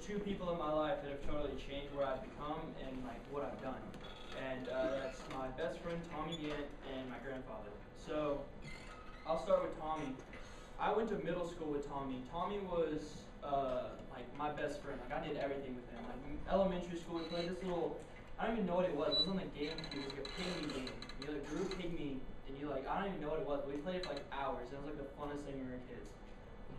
two people in my life that have totally changed where I've become and like what I've done. And that's my best friend Tommy Gant and my grandfather. So I'll start with Tommy. I went to middle school with Tommy. Tommy was like my best friend. Like I did everything with him. Like elementary school, we played this little. I don't even know what it was. It was on the GameCube. It was like a pygmy game. You like drew pygmy, and you like I don't even know what it was. But we played it for like hours. It was like the funnest thing when we were kids.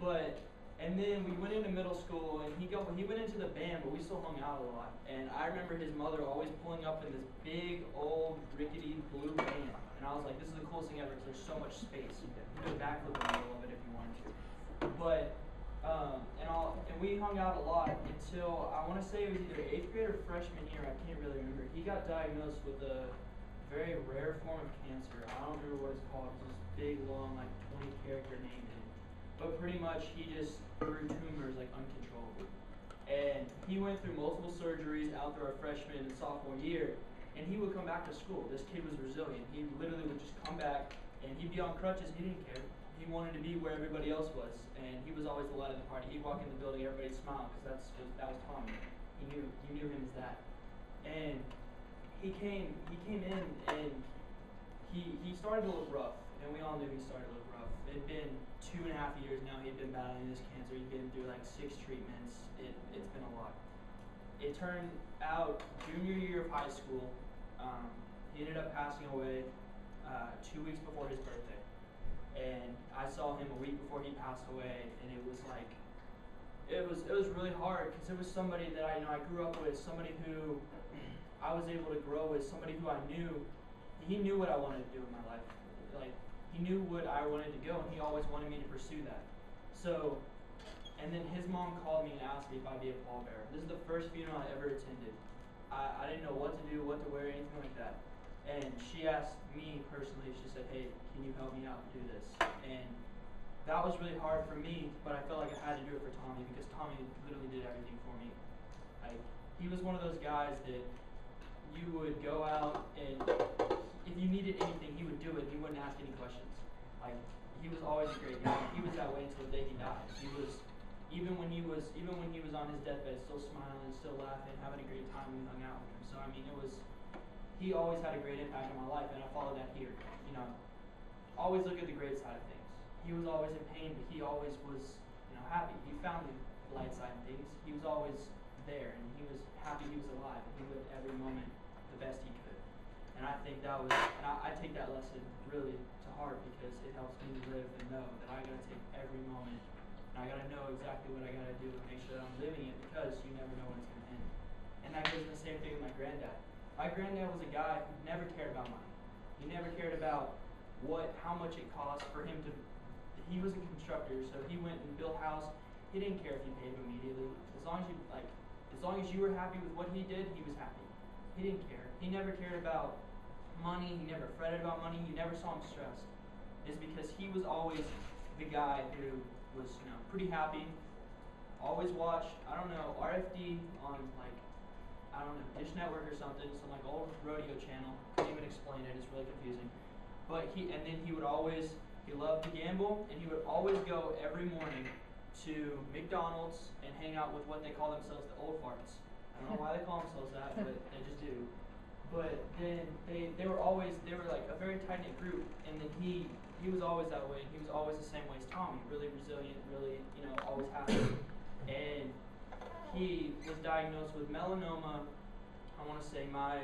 But and then we went into middle school, and he went into the band, but we still hung out a lot. And I remember his mother always pulling up in this big old rickety blue van, and I was like, this is the coolest thing ever because there's so much space. You can do a backflip in the middle of it if you wanted to. But and we hung out a lot until I want to say it was either 8th grade or freshman year. I can't really remember. He got diagnosed with a very rare form of cancer. I don't remember what it's called. It's this big, long, like 20-character name in it. But pretty much he just grew tumors like uncontrollably. And he went through multiple surgeries out through our freshman and sophomore year, and he would come back to school. This kid was resilient. He literally would just come back, and he'd be on crutches. He didn't care. He wanted to be where everybody else was, and he was always the light of the party. He'd walk in the building, everybody'd smile, because that was Tommy. You knew him as that. And he came in, and he started to look rough, and we all knew he started to look rough. It had been 2.5 years now he'd been battling this cancer. He'd been through like 6 treatments. It's been a lot. It turned out junior year of high school, he ended up passing away 2 weeks before his birthday. And I saw him a week before he passed away, and it was like, it was really hard because it was somebody that I grew up with, somebody who I was able to grow with, somebody who I knew. He knew what I wanted to do in my life. Like, he knew what I wanted to go, and he always wanted me to pursue that. So, and then his mom called me and asked me if I'd be a pallbearer. This is the first funeral I ever attended. I didn't know what to do, what to wear, anything like that. And she asked me personally, she said, hey, can you help me out and do this? And that was really hard for me, but I felt like I had to do it for Tommy because Tommy literally did everything for me. Like, he was one of those guys that you would go out and if you needed anything, he would do it. He wouldn't ask any questions. Like, he was always a great guy. He was that way until the day he died. He was, even when he was on his deathbed, still smiling, still laughing, having a great time when we hung out with him. So I mean, he always had a great impact on my life, and I followed that here. Always look at the great side of things. He was always in pain, but he always was, happy. He found the light side of things. He was always there, and he was happy he was alive, and he lived every moment the best he could. And I think that was, and I take that lesson really to heart because it helps me live and know that I gotta take every moment, and I gotta know exactly what I gotta do to make sure that I'm living it because you never know when it's gonna end. And that goes the same thing with my granddad. My granddad was a guy who never cared about money. He never cared about how much it cost for him to. He was a constructor, so he went and built a house. He didn't care if you paid him immediately. As long as you were happy with what he did, he was happy. He didn't care. He never cared about money. He never fretted about money. You never saw him stressed. It's because he was always the guy who was, pretty happy. Always watched, RFD on Dish Network or something, some like old rodeo channel. Couldn't even explain it. It's really confusing. But he loved to gamble, and he would always go every morning to McDonald's and hang out with what they call themselves the old farts. I don't know why they call themselves that, but they just do. But then they were like a very tight-knit group, and then he was always that way. He was always the same way as Tommy, really resilient, really, always happy. And he was diagnosed with melanoma, I want to say my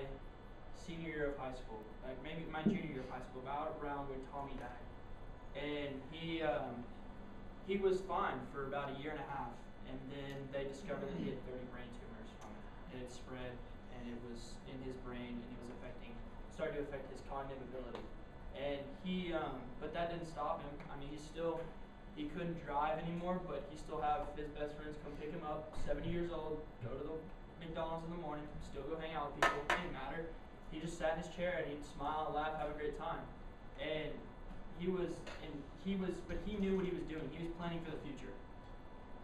senior year of high school, like maybe my junior year of high school, about around when Tommy died. And he was fine for about a year and a half, and then they discovered that he had 30 brain tumors from it. It had spread, and it was in his brain, and it was started to affect his cognitive ability. And but that didn't stop him. I mean, he couldn't drive anymore, but he still have his best friends come pick him up, 70 years old, go to the McDonald's in the morning, still go hang out with people, it didn't matter. He just sat in his chair and he'd smile, laugh, have a great time. And but he knew what he was doing. He was planning for the future.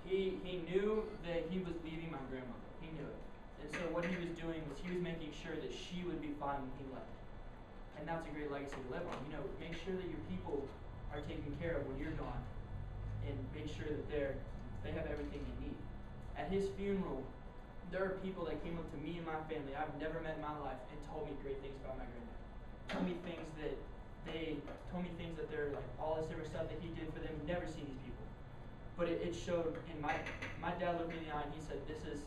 He knew that he was leaving my grandmother. He knew it. And so what he was doing was he was making sure that she would be fine when he left. And that's a great legacy to live on. Make sure that your people are taken care of when you're gone, and make sure that they have everything they need. At his funeral, there are people that came up to me and my family I've never met in my life and told me great things about my granddad. Told me things that they're like all this different stuff that he did for them. Never seen these people. But it showed in my dad looked me in the eye and he said, "This is,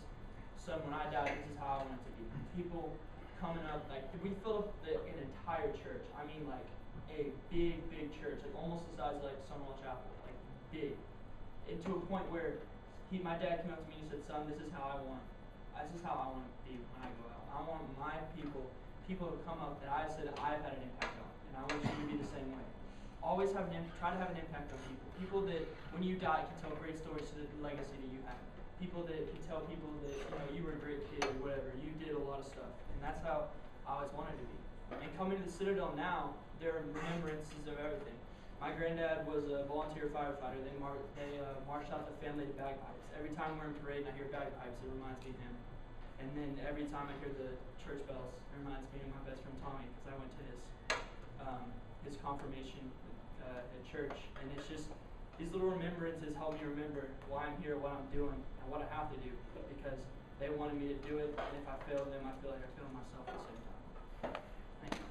son, when I die, this is how I want it to be." People coming up, like we filled up an entire church. I mean like a big church, like almost the size of like Stonewall Chapel, like big. And to a point where my dad came up to me and said, "Son, this is how I want to be when I go out. I want my people who come up that I said I've had an impact on, and I want you to be the same way. Always try to have an impact on people. People that when you die can tell great stories to the legacy that you have. People that can tell people that you were a great kid or whatever. You did a lot of stuff, and that's how I always wanted to be. And coming to the Citadel now, there are remembrances of everything. My granddad was a volunteer firefighter. They marched out the family to bagpipes. Every time we're in parade and I hear bagpipes, it reminds me of him. And then every time I hear the church bells, it reminds me of my best friend Tommy, because I went to his confirmation at church. And it's just, these little remembrances help me remember why I'm here, what I'm doing, and what I have to do, because they wanted me to do it, and if I fail them, I feel like I fail myself at the same time. Thank you.